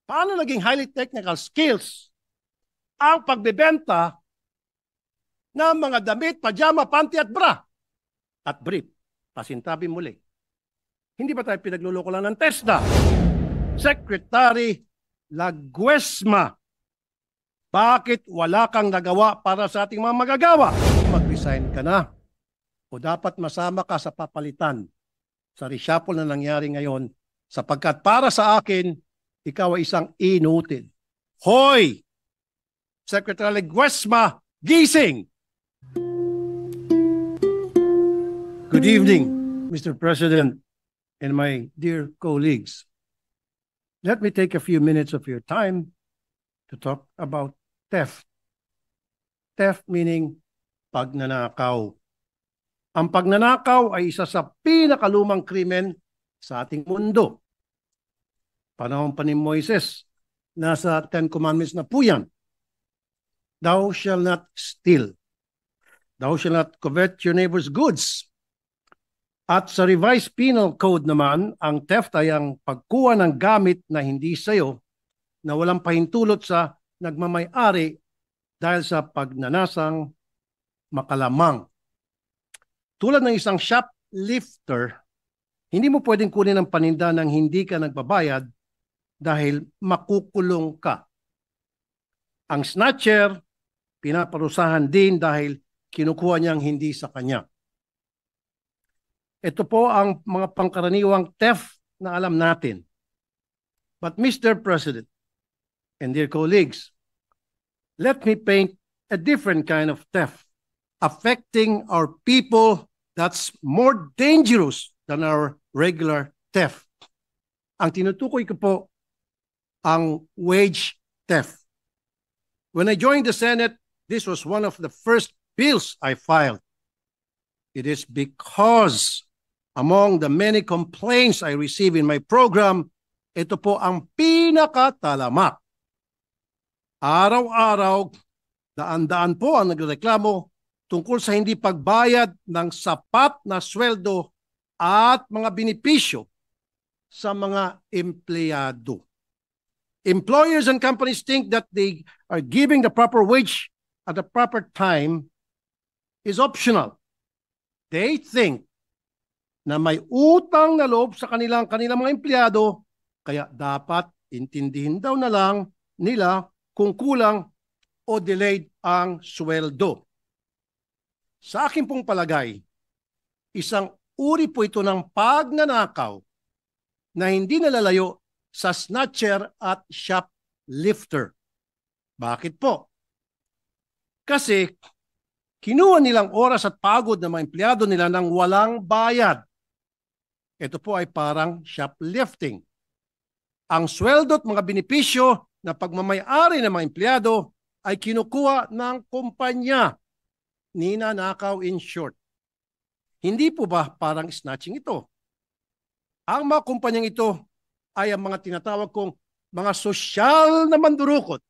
Paano naging highly technical skills ang pagbebenta ng mga damit, pajama, panty at bra at brief? Pasintabi muli. Hindi ba tayo pinagluloko lang ng TESDA? Secretary Laguesma, bakit wala kang nagawa para sa ating mga magagawa? Mag-resign ka na o dapat masama ka sa papalitan sa reshuffle na nangyari ngayon sapagkat para sa akin, ikaw ay isang inutil. Hoy! Secretary Laguesma, gising! Good evening, Mr. President and my dear colleagues. Let me take a few minutes of your time to talk about theft. Theft meaning pagnanakaw. Ang pagnanakaw ay isa sa pinakalumang krimen sa ating mundo. Panahon pa ni Moises, nasa 10 Commandments na po yan. Thou shall not steal. Thou shall not covet your neighbor's goods. At sa revised penal code naman, ang theft ay ang pagkuha ng gamit na hindi sayo na walang pahintulot sa nagmamay-ari dahil sa pagnanasang makalamang. Tulad ng isang shoplifter, hindi mo pwedeng kunin ang paninda nang hindi ka nagbabayad dahil makukulong ka. Ang snatcher, pinaparusahan din dahil kinukuha niyang hindi sa kanya. Ito po ang mga pangkaraniwang theft na alam natin. But Mr. President and dear colleagues, let me paint a different kind of theft affecting our people that's more dangerous than our regular theft. Ang tinutukoy ko po ang wage theft. When I joined the Senate, this was one of the first bills I filed. It is because among the many complaints I receive in my program, ito po ang pinakatalamak. Araw-araw, daan-daan po ang nagreklamo tungkol sa hindi pagbayad ng sapat na sweldo at mga benepisyo sa mga empleyado. Employers and companies think that they are giving the proper wage at the proper time is optional. They think na may utang na loob sa kanilang mga empleyado, kaya dapat intindihin daw na lang nila kung kulang o delayed ang sweldo. Sa akin pong palagay, isang uri po ito ng pagnanakaw na hindi nalalayo sa snatcher at shoplifter. Bakit po? Kasi kinuha nilang oras at pagod ng mga empleyado nila nang walang bayad. Ito po ay parang shoplifting. Ang sweldo at mga benepisyo na pagmamay-ari ng mga empleyado ay kinukuha ng kumpanya. Ninanakaw in short. Hindi po ba parang snatching ito? Ang mga kumpanyang ito ay ang mga tinatawag kong mga sosyal na mandurukot,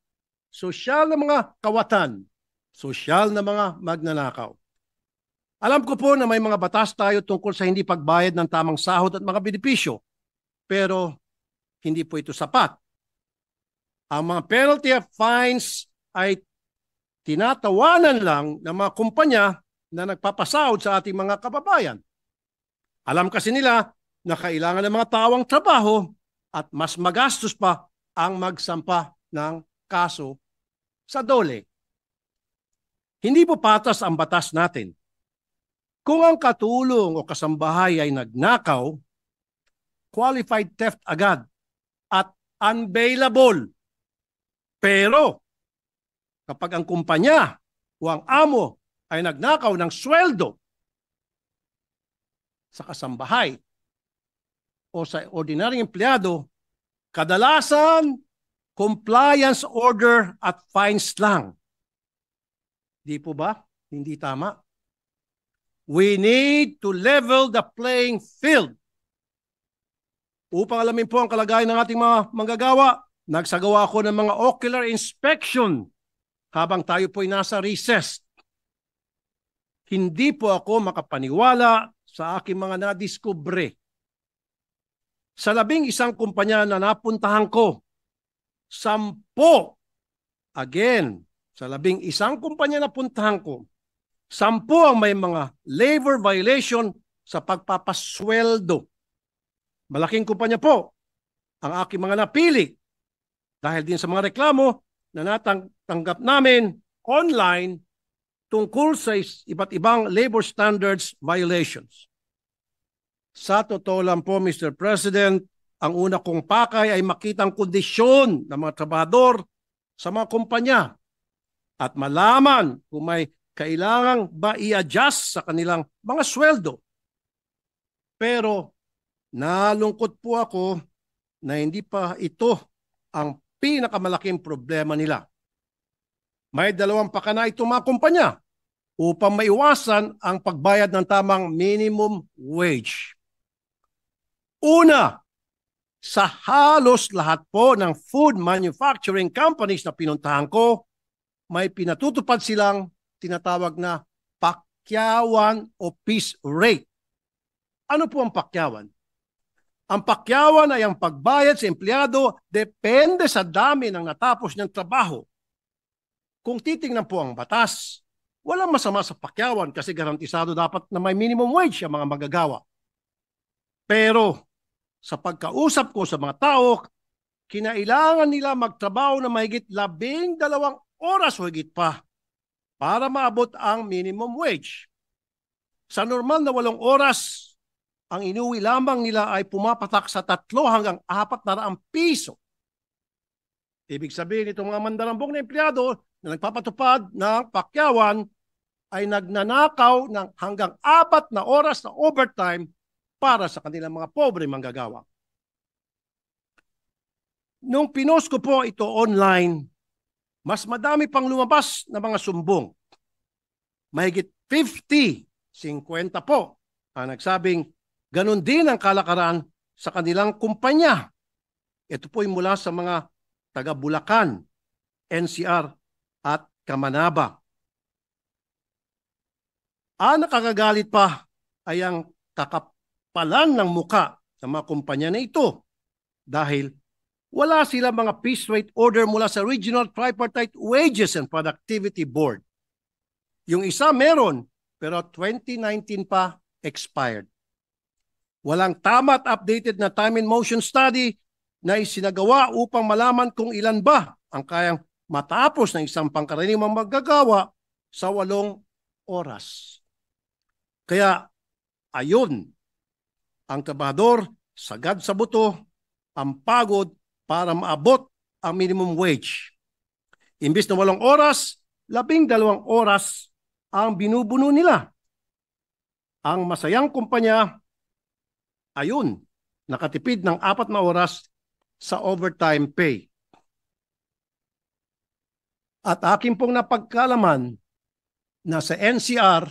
sosyal na mga kawatan, sosyal na mga magnanakaw. Alam ko po na may mga batas tayo tungkol sa hindi pagbayad ng tamang sahod at mga benepisyo, pero hindi po ito sapat. Ang mga penalty of fines ay tinatawanan lang ng mga kumpanya na nagpapasahod sa ating mga kababayan. Alam kasi nila na kailangan ng mga tao ang trabaho at mas magastos pa ang magsampa ng kaso sa DOLE. Hindi po patas ang batas natin. Kung ang katulong o kasambahay ay nagnakaw, qualified theft agad at unbailable. Pero kapag ang kumpanya o ang amo ay nagnakaw ng sweldo sa kasambahay o sa ordinaryong empleyado, kadalasan compliance order at fines lang. Di po ba? Hindi tama. We need to level the playing field. Upang alamin po ang kalagayan ng ating mga manggagawa, nagsagawa ako ng mga ocular inspection habang tayo po'y nasa recess. Hindi po ako makapaniwala sa aking mga nadiskubre. Sa 11 kumpanya na napuntahan ko, 10. Again, sa 11 kumpanya na puntahan ko, 10 ang may mga labor violation sa pagpapasweldo. Malaking kumpanya po ang aking mga napili dahil din sa mga reklamo na natanggap namin online tungkol sa iba't ibang labor standards violations. Sa totoo lang po, Mr. President, ang una kong pakay ay makitang kondisyon ng mga trabahador sa mga kumpanya at malaman kung may kailangang ba i-adjust sa kanilang mga sweldo. Pero nalungkot po ako na hindi pa ito ang pinakamalaking problema nila. May 2 pakana itong mga kumpanya upang maiwasan ang pagbayad ng tamang minimum wage. Una, sa halos lahat po ng food manufacturing companies na pinuntahan ko, may pinatutupad silang tinatawag na pakyawan o piece rate. Ano po ang pakyawan? Ang pakyawan ay ang pagbayad sa empleyado depende sa dami ng natapos niyang trabaho. Kung titingnan po ang batas, walang masama sa pakyawan kasi garantisado dapat na may minimum wage ang mga magagawa. Pero sa pagkausap ko sa mga tao, kinailangan nila magtrabaho na mahigit 12 oras o higit pa para maabot ang minimum wage. Sa normal na 8 oras, ang inuwi lamang nila ay pumapatak sa 3 hanggang 400 piso. Ibig sabihin, itong mga mandarambong na empleyado na nagpapatupad ng pakyawan ay nagnanakaw ng hanggang 4 na oras na overtime para sa kanilang mga pobre manggagawa. Nung pinost ko po ito online, mas madami pang lumabas na mga sumbong. Mahigit 50 po ang nagsabing ganun din ang kalakaran sa kanilang kumpanya. Ito po ay mula sa mga taga Bulacan, NCR at Kamanaba. Ang nakakagalit pa ay ang kakapalan ng muka ng mga kumpanya na ito dahil wala sila mga piece rate order mula sa Regional Tripartite Wages and Productivity Board. Yung isa meron, pero 2019 pa expired. Walang tama at updated na time and motion study na isinagawa upang malaman kung ilan ba ang kayang matapos ng isang pangkaraniwang maggagawa sa 8 oras. Kaya, ayun, ang trabahador, sagad sa buto, ang pagod para maabot ang minimum wage. Imbis na 8 oras, 12 oras ang binubuno nila. Ang masayang kumpanya, ayun, nakatipid ng 4 na oras sa overtime pay. At akin pong napagkalaman na sa NCR,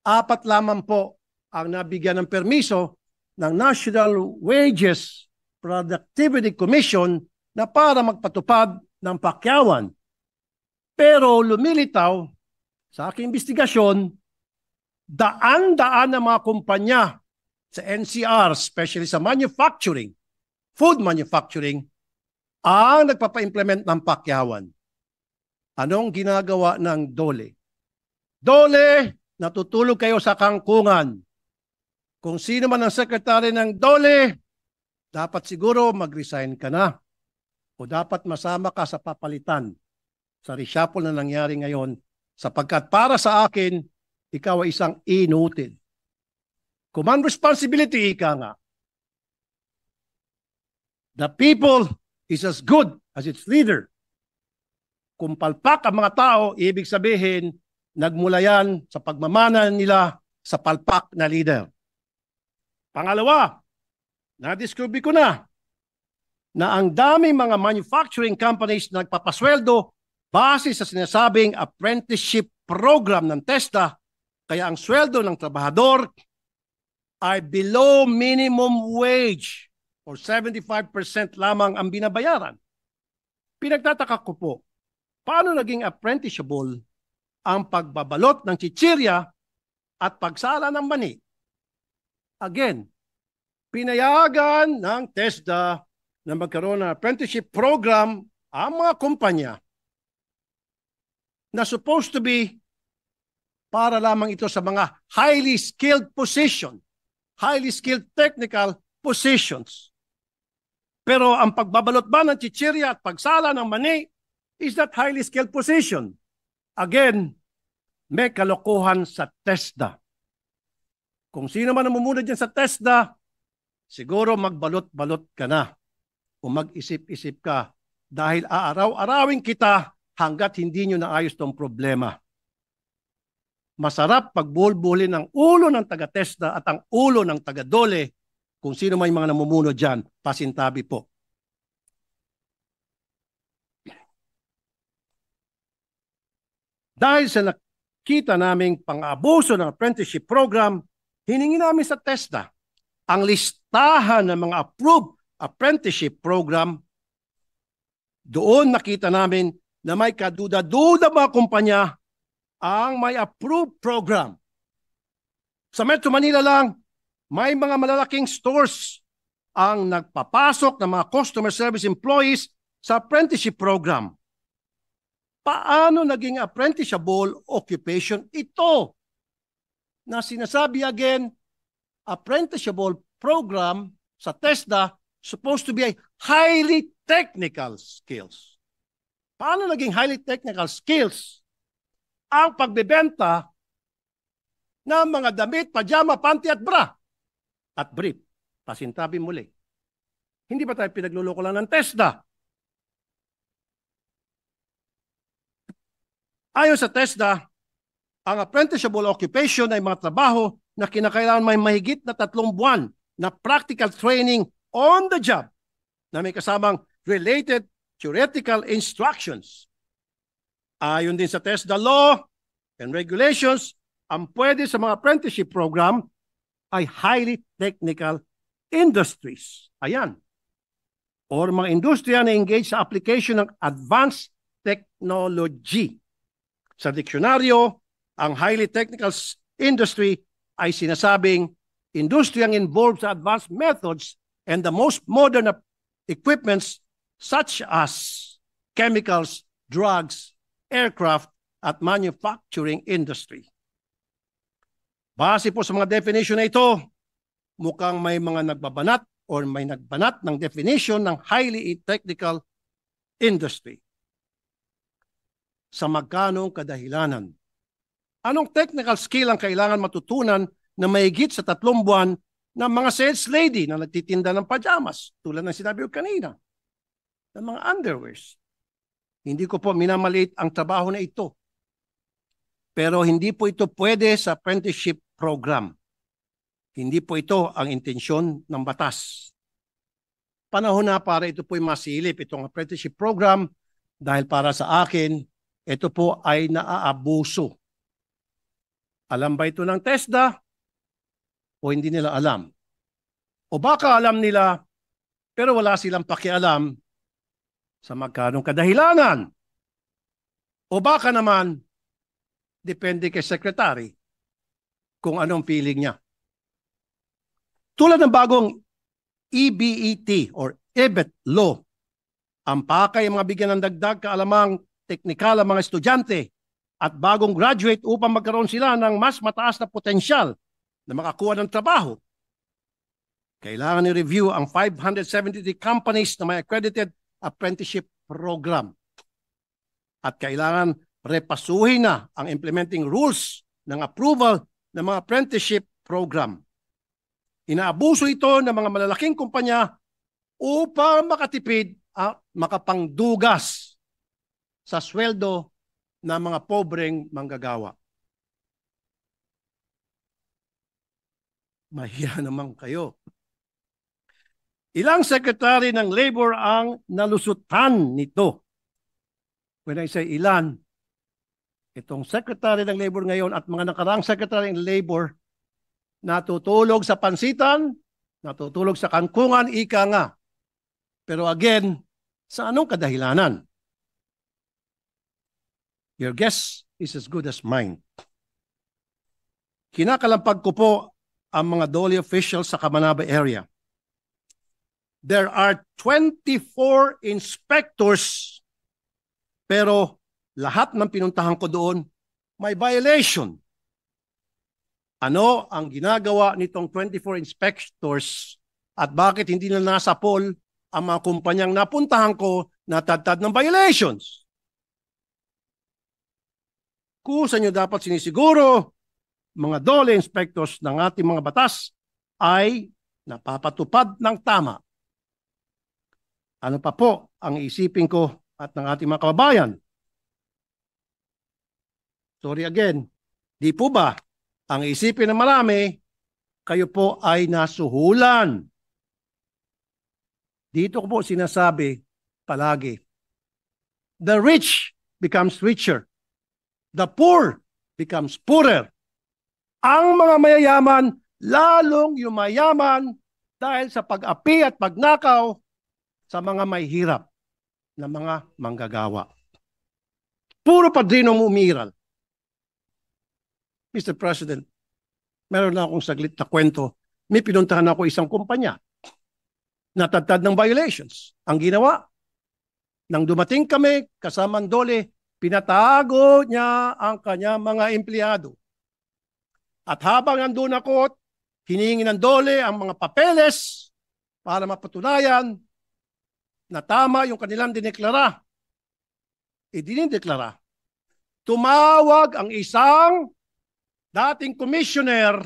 4 lamang po ang nabigyan ng permiso ng National Wages Productivity Commission na para magpatupad ng pakyawan. Pero lumilitaw sa aking investigasyon, daan-daan ng mga kumpanya sa NCR, especially sa manufacturing, food manufacturing, ang nagpapa-implement ng pakyawan. Anong ginagawa ng DOLE? DOLE, natutulog kayo sa kangkungan. Kung sino man ang sekretary ng DOLE, dapat siguro mag-resign ka na o dapat masama ka sa papalitan sa reshuffle na nangyari ngayon sapagkat para sa akin, ikaw ay isang inutil. Command responsibility, ika nga. The people is as good as its leader. Kung palpak ang mga tao, ibig sabihin, nagmula yan sa pagmamana nila sa palpak na leader. Pangalawa, na-discover ko na ang daming mga manufacturing companies na nagpapasweldo base sa sinasabing apprenticeship program ng TESDA, kaya ang sweldo ng trabahador ay below minimum wage or 75% lamang ang binabayaran. Pinagtataka ko po, paano naging apprenticable ang pagbabalot ng chichirya at pagsala ng mani? Again, pinayagan ng TESDA na magkaroon ng apprenticeship program ang mga kumpanya na supposed to be para lamang ito sa mga highly skilled position, highly skilled technical positions. Pero ang pagbabalot ba ng chichirya at pagsala ng mani is that highly skilled position. Again, may kalokohan sa TESDA. Kung sino man namumuno dyan sa TESDA, siguro magbalot-balot ka na o mag-isip-isip ka dahil aaraw-arawin kita hanggat hindi nyo naayos tong problema. Masarap pagbulbulin ang ulo ng taga-TESDA at ang ulo ng taga-DOLE kung sino may mga namumuno dyan, pasintabi po. Dahil sa nakita naming pang-abuso ng apprenticeship program, hiningi namin sa TESDA ang listahan ng mga approved apprenticeship program. Doon nakita namin na may kaduda-duda mga kumpanya ang may approved program. Sa Metro Manila lang, may mga malalaking stores ang nagpapasok ng mga customer service employees sa apprenticeship program. Paano naging apprenticeshable occupation ito? Na sinasabi again, apprenticeshable program sa TESDA supposed to be a highly technical skills. Paano naging highly technical skills ang pagbebenta ng mga damit, pajama, panty at bra at brief? Pasintabi muli. Hindi ba tayo pinagluloko lang ng TESDA? Ayon sa TESDA, ang apprenticeshable occupation ay mga trabaho na kinakailangan may mahigit na 3 buwan na practical training on the job na may kasamang related theoretical instructions. Ayon din sa TESDA law and regulations, ang pwede sa mga apprenticeship program ay highly technical industries. Ayan. Or mga industriya na engage sa application ng advanced technology. Sa diksyonaryo, ang highly technical industry ay sinasabing industriyang involved sa advanced methods and the most modern equipments such as chemicals, drugs, aircraft, at manufacturing industry. Base po sa mga definition na ito, mukhang may mga nagbabanat or may nagbanat ng definition ng highly technical industry. Sa magkanong kadahilanan? Anong technical skill ang kailangan matutunan na mahigit sa 3 buwan ng mga sales lady na nagtitinda ng pajamas, tulad ng sinabi ko kanina, ng mga underwears? Hindi ko po minamaliit ang trabaho na ito. Pero hindi po ito pwede sa apprenticeship program. Hindi po ito ang intensyon ng batas. Panahon na para ito po'y masilip itong apprenticeship program dahil para sa akin, ito po ay naaabuso. Alam ba ito ng TESDA o hindi nila alam? O baka alam nila pero wala silang pakialam sa magkanong kadahilanan? O baka naman depende kay secretary kung anong feeling niya. Tulad ng bagong EBET or EBET law, ang pakay ang mga bigyan ng dagdag kaalamang teknikal ang mga estudyante at bagong graduate upang magkaroon sila ng mas mataas na potensyal na makakuha ng trabaho. Kailangan i-review ang 573 companies na may accredited apprenticeship program. At kailangan repasuhin na ang implementing rules ng approval ng mga apprenticeship program. Inaabuso ito ng mga malalaking kumpanya upang makatipid at makapangdugas sa sweldo ng mga pobreng manggagawa. Mahiya naman kayo. Ilang sekretary ng labor ang nalusutan nito? When I say ilan, itong secretary ng labor ngayon at mga nakaraang secretary ng labor natutulog sa pansitan, natutulog sa kangkungan, ika nga. Pero again, sa anong kadahilanan? Your guess is as good as mine. Kinakalampag ko po ang mga DOLE officials sa Kamanaba area. There are 24 inspectors Pero lahat ng pinuntahan ko doon, may violation. Ano ang ginagawa nitong 24 inspectors at bakit hindi na nasa poll ang mga kumpanyang napuntahan ko na tad-tad ng violations? Kusa nyo dapat sinisiguro, mga DOLE inspectors ng ating mga batas ay napapatupad ng tama. Ano pa po ang isipin ko at ng ating mga kababayan? Sorry again, di po ba ang isipin ng marami, kayo po ay nasuhulan? Dito ko po sinasabi palagi, the rich becomes richer. The poor becomes poorer. Ang mga mayayaman, lalong yumayaman dahil sa pag-api at pagnakaw sa mga may hirap na mga manggagawa. Puro padrinong umiral. Mr. President, meron na akong saglit na kwento. May pinuntahan ako isang kumpanya na tad-tad ng violations. Ang ginawa, nang dumating kami kasama ang DOLE, pinatago niya ang kanyang mga empleyado. At habang nandun ako, hiningi ng DOLE ang mga papeles para mapatunayan na tama yung kanilang dineklara. Dinideklara. Tumawag ang isang dating commissioner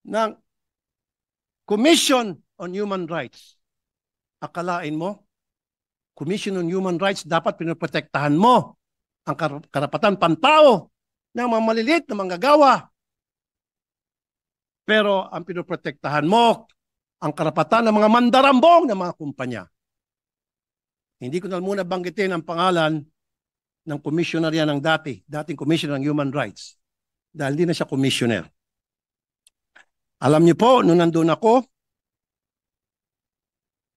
ng Commission on Human Rights. Akalain mo, Commission on Human Rights, dapat pinoprotektahan mo ang karapatan pantao ng mga maliliit na manggagawa. Pero ang pinoprotektahan mo, ang karapatan ng mga mandarambong ng mga kumpanya. Hindi ko na muna banggitin ang pangalan ng commissioner yan ng dating commissioner ng Human Rights. Dahil hindi na siya commissioner. Alam niyo po, nung nandun ako,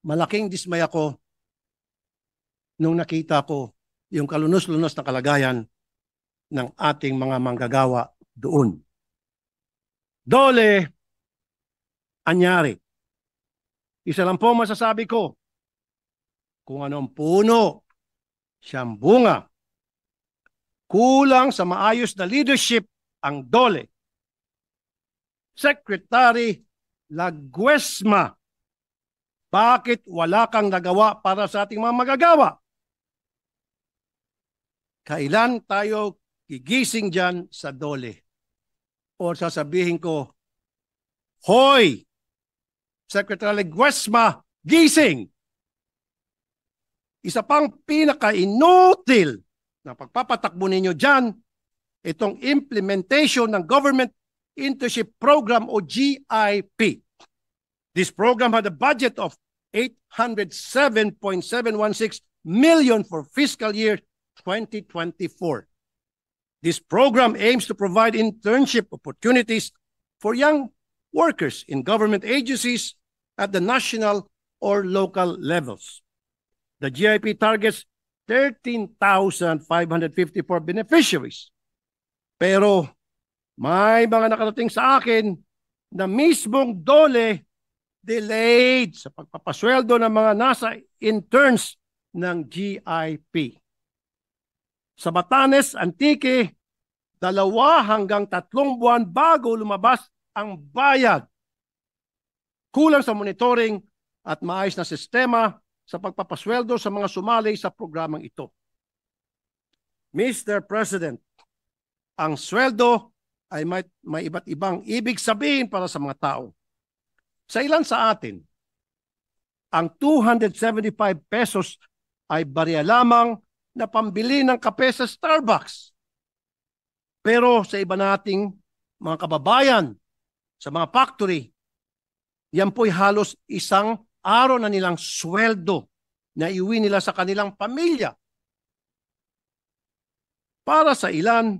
malaking dismay ako nung nakita ko yung kalunos-lunos na kalagayan ng ating mga manggagawa doon. DOLE, anyari. Isa lang po masasabi ko, kung anong puno, siyang bunga. Kulang sa maayos na leadership ang DOLE. Secretary Laguesma, bakit wala kang nagawa para sa ating mga magagawa? Kailan tayo gigising dyan sa DOLE? O sasabihin ko, hoy, Secretary Laguesma, gising! Isa pang pinaka-inutil na pagpapatakbo ninyo dyan, itong implementation ng Government Internship Program o GIP. This program had a budget of 807.716 million for fiscal year 2024. This program aims to provide internship opportunities for young workers in government agencies at the national or local levels. The GIP targets 13,554 beneficiaries. Pero may mga nakarating sa akin na mismong DOLE delayed sa pagpapasweldo ng mga nasa interns ng GIP. Sa Batanes, Antique, 2 hanggang 3 buwan bago lumabas ang bayad. Kulang sa monitoring at maayos na sistema sa pagpapasweldo sa mga sumali sa programang ito. Mr. President, ang sweldo ay may iba't ibang ibig sabihin para sa mga tao. Sa ilan sa atin, ang 275 pesos ay barya lamang na pambili ng kape sa Starbucks. Pero sa iba nating mga kababayan, sa mga factory, yan po'y halos isang araw na nilang sweldo na iuwi nila sa kanilang pamilya. Para sa ilan,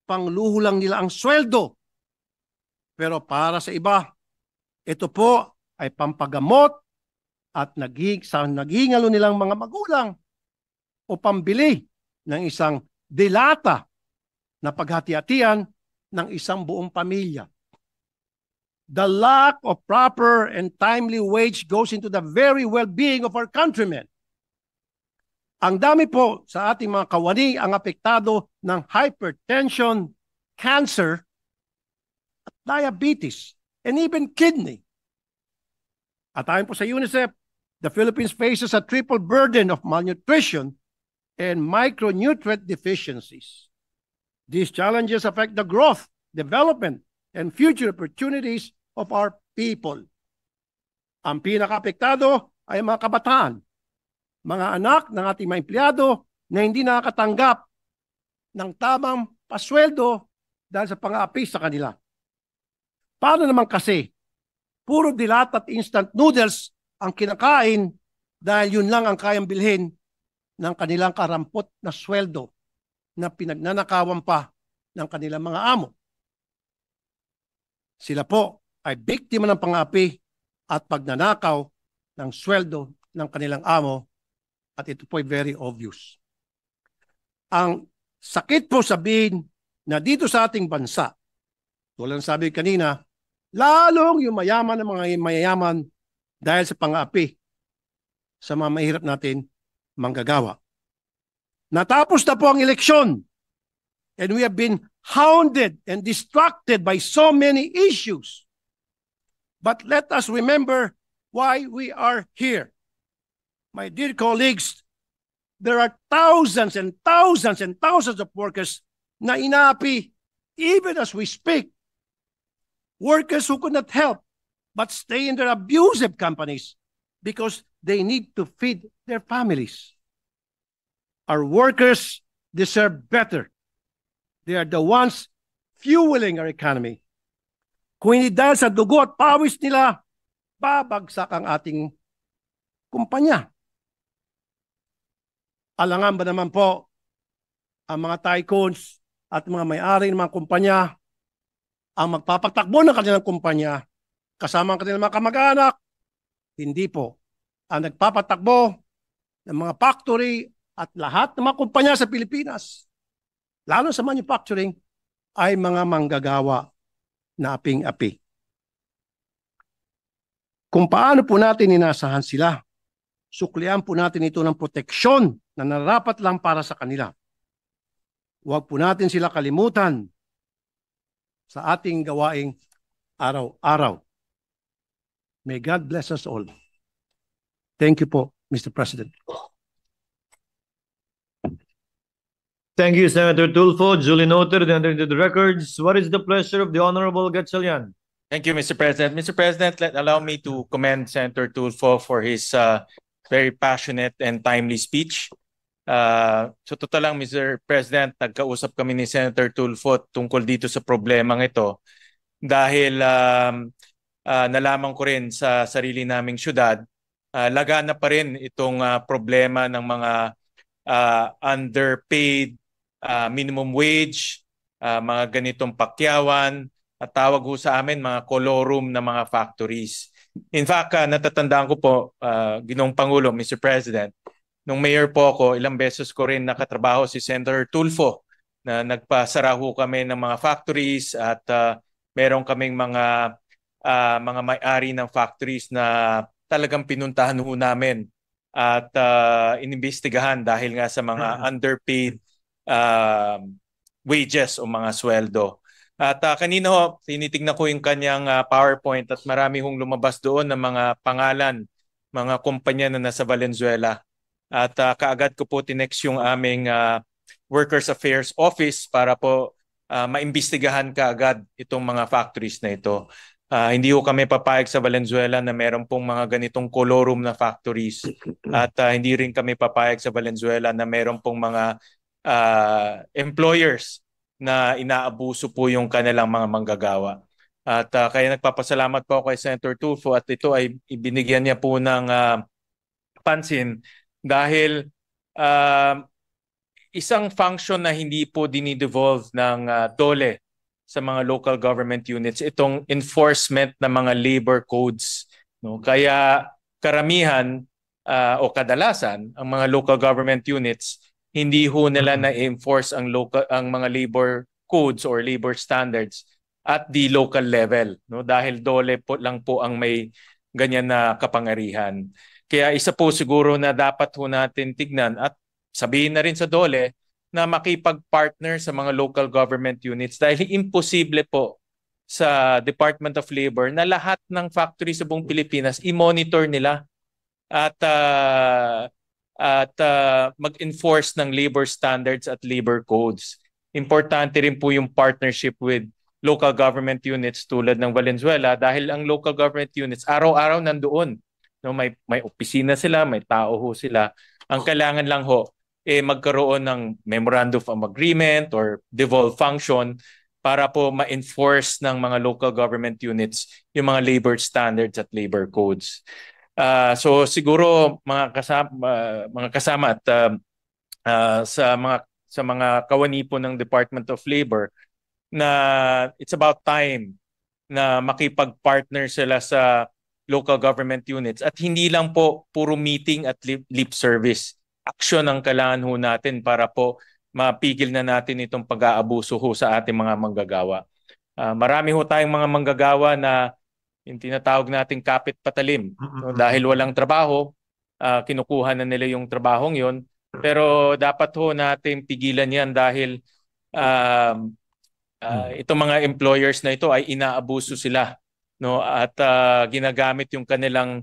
pangluho lang nila ang sweldo. Pero para sa iba, ito po ay pampagamot at naghihingalo nilang mga magulang o pambili ng isang dilata na paghati-hatian ng isang buong pamilya. The lack of proper and timely wage goes into the very well-being of our countrymen. Ang dami po sa ating mga kawani ang apektado ng hypertension, cancer, at diabetes, and even kidney. At ayon po sa UNICEF, the Philippines faces a triple burden of malnutrition and micronutrient deficiencies. These challenges affect the growth, development, and future opportunities of our people. Ang pinaka-apektado ay mga kabataan, mga anak ng ating mga empleyado na hindi nakakatanggap ng tamang pasweldo dahil sa pang-aapi sa kanila. Paano naman kasi? Puro dilat at instant noodles ang kinakain dahil yun lang ang kayang bilhin ng kanilang karampot na sweldo na pinagnanakawan pa ng kanilang mga amo. Sila po ay biktima ng pang-aapi at pagnanakaw ng sweldo ng kanilang amo. At ito po ay very obvious. Ang sakit po sabihin na dito sa ating bansa, tulad ng sabi kanina, lalong yung mayaman ng mga mayayaman dahil sa pang-aapi sa mga mahirap natin manggagawa. Natapos na po ang eleksyon and we have been hounded and distracted by so many issues. But let us remember why we are here. My dear colleagues, there are thousands and thousands and thousands of workers na inaapi even as we speak. Workers who could not help but stay in their abusive companies because they need to feed their families. Our workers deserve better. They are the ones fueling our economy. Kung hindi dahil sa dugo at pawis nila, babagsak ang ating kumpanya. Alangan ba naman po ang mga tycoons at mga may-ari ng mga kumpanya ang magpapatakbo ng kanilang kumpanya kasama ang kanilang mga kamag-anak? Hindi po. Ang nagpapatakbo ng mga factory at lahat ng mga kumpanya sa Pilipinas, lalo sa manufacturing, ay mga manggagawa na aping-api. Kung paano po natin inasahan sila, suklian po natin ito ng proteksyon na narapat lang para sa kanila. Huwag po natin sila kalimutan sa ating gawaing araw-araw. May God bless us all. Thank you po, Mr. President. Thank you, Senator Tulfo. Duly noted and entered into the records. What is the pleasure of the Honorable Gatchalian? Thank you, Mr. President. Mr. President, allow me to commend Senator Tulfo for his very passionate and timely speech. So totoo lang, Mr. President, nagkausap kami ni Senator Tulfo tungkol dito sa problemang ito dahil nalaman ko rin sa sarili naming syudad, lagana pa rin itong problema ng mga underpaid, minimum wage, mga ganitong pakyawan, at tawag ho sa amin mga colorum na mga factories. In fact, natatandaan ko po, Ginoong Pangulo, Mr. President, nung mayor po ako, ilang beses ko rin nakatrabaho si Senator Tulfo na nagpasara ho kami ng mga factories at meron kaming mga may-ari ng factories na talagang pinuntahan ho namin at inimbestigahan dahil nga sa mga underpaid wages o mga sweldo. At kanina ho, tinitignan ko yung kanyang PowerPoint at marami hong lumabas doon ng mga pangalan, mga kumpanya na nasa Valenzuela. At kaagad ko po tinext yung aming Workers Affairs Office para po maimbestigahan kaagad itong mga factories na ito. Hindi ho kami papayag sa Valenzuela na meron pong mga ganitong colorum na factories at hindi rin kami papayag sa Valenzuela na meron pong mga employers na inaabuso po yung kanilang mga manggagawa. At kaya nagpapasalamat po ako kay Senator Tulfo at ito ay ibinigyan niya po ng pansin dahil isang function na hindi po dinidevolve ng DOLE sa mga local government units, itong enforcement ng mga labor codes. No? Kaya karamihan o kadalasan, ang mga local government units, hindi ho nila na-enforce ang mga labor codes or labor standards at the local level, no? Dahil DOLE po lang po ang may ganyan na kapangyarihan. Kaya isa po siguro na dapat ho natin tignan at sabihin na rin sa DOLE na makipag-partner sa mga local government units dahil imposible po sa Department of Labor na lahat ng factory sa buong Pilipinas i-monitor nila at mag-enforce ng labor standards at labor codes. Importante rin po yung partnership with local government units tulad ng Valenzuela dahil ang local government units araw-araw nandoon. No, may opisina sila, may tao ho sila. Ang kailangan lang ho magkaroon ng memorandum of agreement or devolved function para po ma-enforce ng mga local government units yung mga labor standards at labor codes. So siguro mga kasama at sa mga kawani po ng Department of Labor na it's about time na makipag-partner sila sa local government units at hindi lang po puro meeting at lip service. Action ang kailangan ho natin para po mapigil na natin itong pag-aabuso ho sa ating mga manggagawa. Marami ho tayong mga manggagawa na yung tinatawag nating kapit patalim. No, dahil walang trabaho, kinukuha na nila yung trabahong yon. Pero dapat ho natin pigilan yan dahil itong mga employers na ito ay inaabuso sila, no, at ginagamit yung kanilang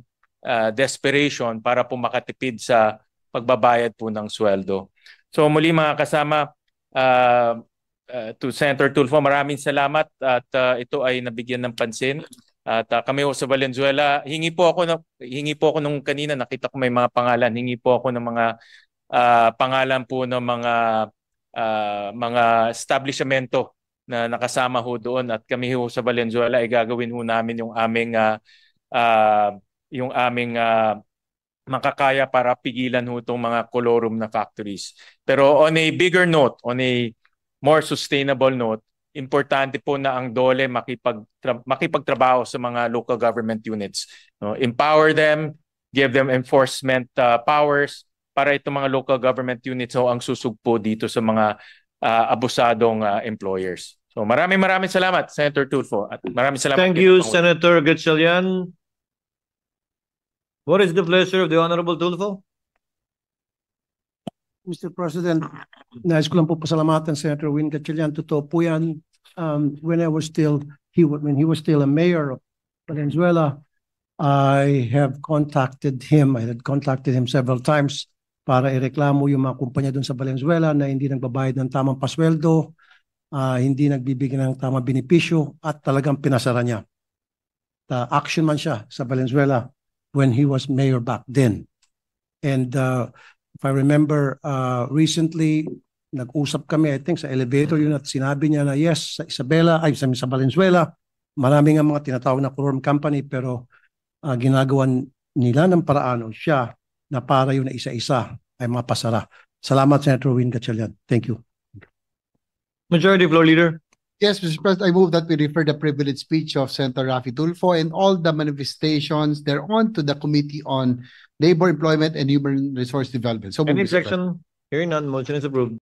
desperation para po makatipid sa pagbabayad po ng sweldo. So muli mga kasama, to Senator Tulfo, maraming salamat at ito ay nabigyan ng pansin. At kami ho sa Valenzuela, hingi po ako nung kanina, nakita ko may mga pangalan, hingi po ako ng mga pangalan po ng mga establishmento na nakasama ho doon at kami ho sa Valenzuela ay gagawin ho namin yung aming makakaya para pigilan ho itong mga colorum na factories. Pero on a bigger note, on a more sustainable note, importante po na ang DOLE makipagtrabaho sa mga local government units. No? Empower them, give them enforcement powers para itong mga local government units ho ang susugpo dito sa mga abusadong employers. So maraming salamat, Senator Tulfo. At maraming salamat. Thank you, Senator Gatchalian. What is the pleasure of the Honorable Tulfo? Mr. President, nais ko lang po pasalamatan Senator Win Gatchalian. Totoo po yan. When he was still a mayor of Valenzuela, I had contacted him several times para ireklamo yung mga kumpanya doon sa Valenzuela na hindi nagbabayad ng tamang pasweldo, hindi nagbibigyan ng tamang benepisyo at talagang pinasara niya. Action man siya sa Valenzuela when he was mayor back then. And if I remember recently, nag-usap kami, I think sa elevator yun at sinabi niya na yes, sa sa Valenzuela, maraming ang mga tinatawag na colorum company pero ginagawan nila ng paraan siya na para yun na isa-isa ay mapasara. Salamat, Senator Win Gatchalian. Thank you. Majority Floor Leader. Yes, Mr. President, I move that we refer the privilege speech of Senator Raffy Tulfo and all the manifestations thereon to the Committee on Labor, Employment, and Human Resource Development. So, Any section? Hearing none, motion is approved.